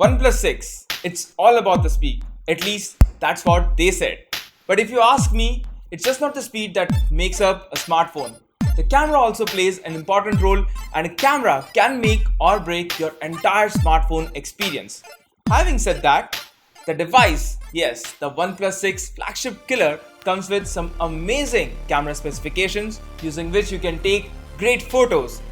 OnePlus 6, it's all about the speed. At least that's what they said. But if you ask me, it's just not the speed that makes up a smartphone. The camera also plays an important role, and a camera can make or break your entire smartphone experience. Having said that, the device, yes, the OnePlus 6 flagship killer comes with some amazing camera specifications using which you can take great photos.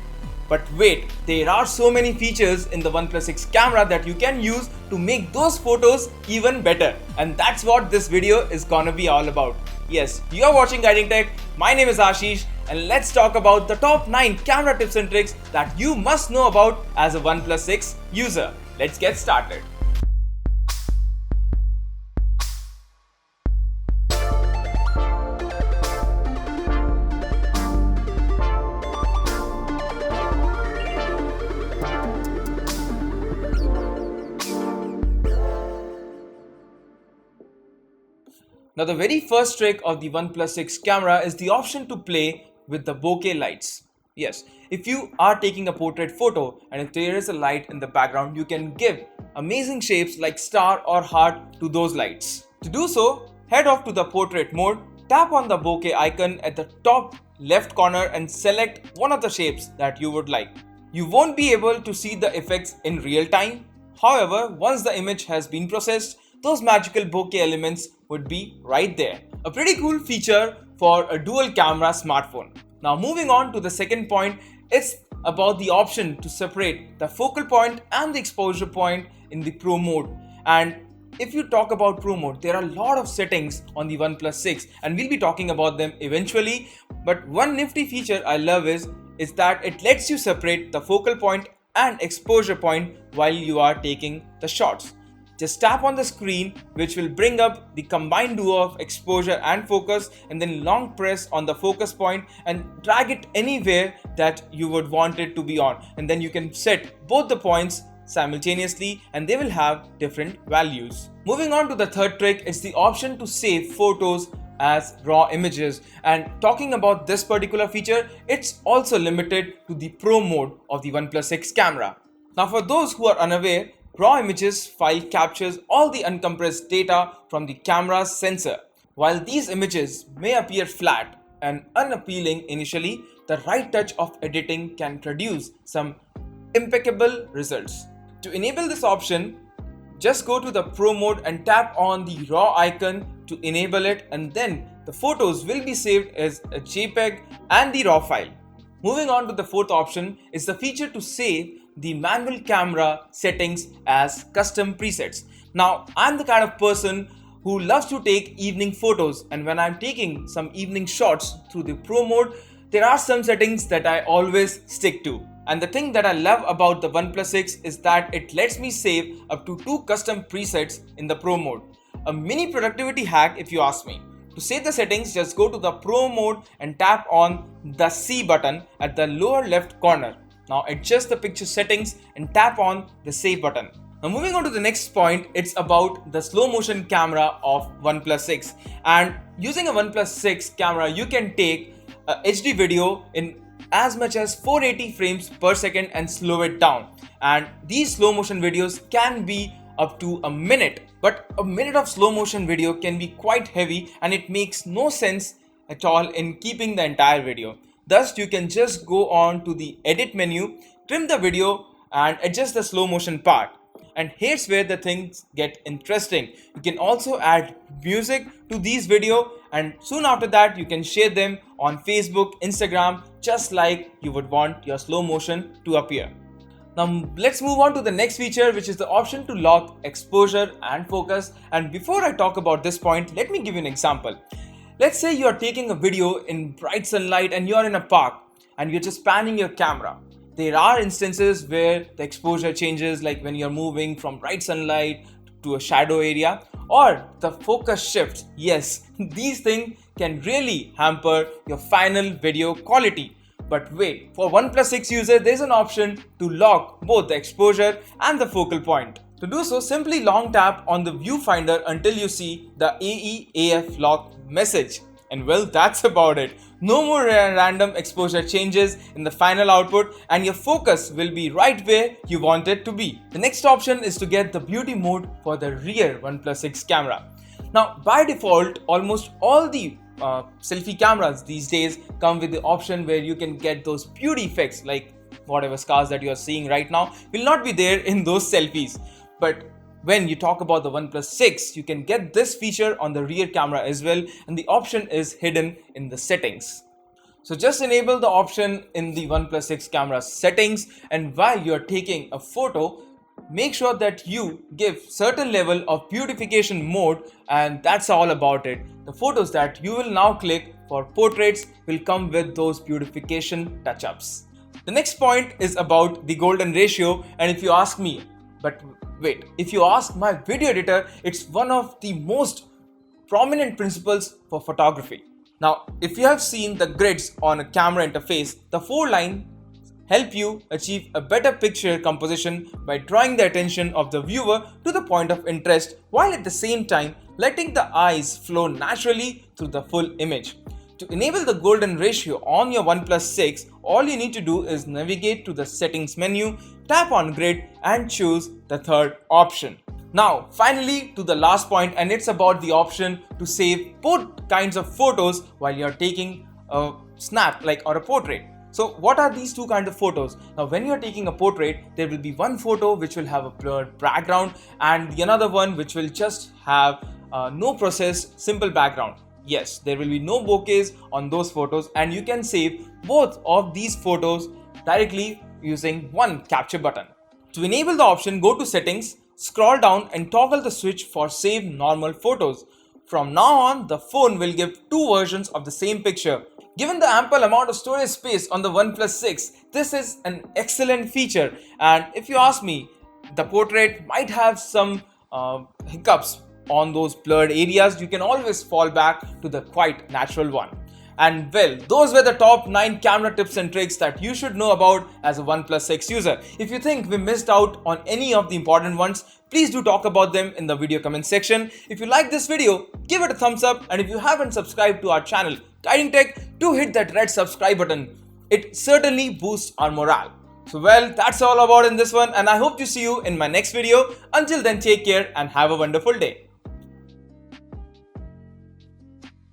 But wait, there are so many features in the OnePlus 6 camera that you can use to make those photos even better. And that's what this video is gonna be all about. Yes, you are watching Guiding Tech. My name is Ashish, and let's talk about the top 9 camera tips and tricks that you must know about as a OnePlus 6 user. Let's get started. Now, the very first trick of the OnePlus 6 camera is the option to play with the bokeh lights. Yes, if you are taking a portrait photo and if there is a light in the background, you can give amazing shapes like star or heart to those lights. To do so, head off to the portrait mode, tap on the bokeh icon at the top left corner and select one of the shapes that you would like. You won't be able to see the effects in real time. However, once the image has been processed, those magical bokeh elements would be right there. A pretty cool feature for a dual camera smartphone. Now moving on to the second point, it's about the option to separate the focal point and the exposure point in the Pro mode. And if you talk about Pro mode, there are a lot of settings on the OnePlus 6 and we'll be talking about them eventually. But one nifty feature I love is that it lets you separate the focal point and exposure point while you are taking the shots. Just tap on the screen, which will bring up the combined duo of exposure and focus, and then long press on the focus point and drag it anywhere that you would want it to be on. And then you can set both the points simultaneously and they will have different values. Moving on to the third trick is the option to save photos as raw images. And talking about this particular feature, it's also limited to the Pro mode of the OnePlus 6 camera. Now for those who are unaware, raw images file captures all the uncompressed data from the camera's sensor. While these images may appear flat and unappealing initially, the right touch of editing can produce some impeccable results. To enable this option, just go to the Pro mode and tap on the raw icon to enable it, and then the photos will be saved as a JPEG and the raw file. Moving on to the fourth option is the feature to save the manual camera settings as custom presets. Now, I'm the kind of person who loves to take evening photos, and when I'm taking some evening shots through the Pro mode, there are some settings that I always stick to. And the thing that I love about the OnePlus 6 is that it lets me save up to 2 custom presets in the Pro mode. A mini productivity hack if you ask me. To save the settings, just go to the Pro mode and tap on the C button at the lower left corner. Now adjust the picture settings and tap on the save button. Now moving on to the next point, it's about the slow motion camera of OnePlus 6. And using a OnePlus 6 camera, you can take a HD video in as much as 480 frames per second and slow it down. And these slow motion videos can be up to a minute. But a minute of slow motion video can be quite heavy and it makes no sense at all in keeping the entire video. Thus, you can just go on to the edit menu, trim the video and adjust the slow motion part. And here's where the things get interesting. You can also add music to these videos, and soon after that you can share them on Facebook, Instagram, just like you would want your slow motion to appear. Now let's move on to the next feature, which is the option to lock exposure and focus. And before I talk about this point, let me give you an example. Let's say you are taking a video in bright sunlight and you are in a park and you're just panning your camera. There are instances where the exposure changes, like when you're moving from bright sunlight to a shadow area, or the focus shifts. Yes, these things can really hamper your final video quality. But wait, for OnePlus 6 user, there's an option to lock both the exposure and the focal point. To do so, simply long tap on the viewfinder until you see the AEAF lock message. And well, that's about it. No more random exposure changes in the final output, and your focus will be right where you want it to be. The next option is to get the beauty mode for the rear OnePlus 6 camera. Now, by default, almost all the selfie cameras these days come with the option where you can get those beauty effects, like whatever scars that you are seeing right now will not be there in those selfies. But when you talk about the OnePlus 6, you can get this feature on the rear camera as well, and the option is hidden in the settings. So just enable the option in the OnePlus 6 camera settings, and while you are taking a photo, make sure that you give certain level of beautification mode, and that's all about it. The photos that you will now click for portraits will come with those beautification touch-ups. The next point is about the golden ratio, and if you ask me, but wait, if you ask my video editor, it's one of the most prominent principles for photography. Now, if you have seen the grids on a camera interface, the 4 lines help you achieve a better picture composition by drawing the attention of the viewer to the point of interest, while at the same time letting the eyes flow naturally through the full image. To enable the golden ratio on your OnePlus 6, all you need to do is navigate to the settings menu, tap on grid and choose the third option. Now, finally to the last point, and it's about the option to save both kinds of photos while you're taking a snap or a portrait. So what are these two kinds of photos? Now, when you're taking a portrait, there will be one photo which will have a blurred background and the another one which will just have no process, simple background. Yes, there will be no bokehs on those photos, and you can save both of these photos directly using one capture button. To enable the option, go to settings, scroll down and toggle the switch for save normal photos. From now on, the phone will give two versions of the same picture. Given the ample amount of storage space on the OnePlus 6, this is an excellent feature, and if you ask me, the portrait might have some hiccups on those blurred areas. You can always fall back to the quite natural one. And well, those were the top 9 camera tips and tricks that you should know about as a OnePlus 6 user. If you think we missed out on any of the important ones, please do talk about them in the video comment section. If you like this video, give it a thumbs up, and if you haven't subscribed to our channel Guiding Tech, do hit that red subscribe button. It certainly boosts our morale. So well, that's all about in this one, and I hope to see you in my next video. Until then, take care and have a wonderful day.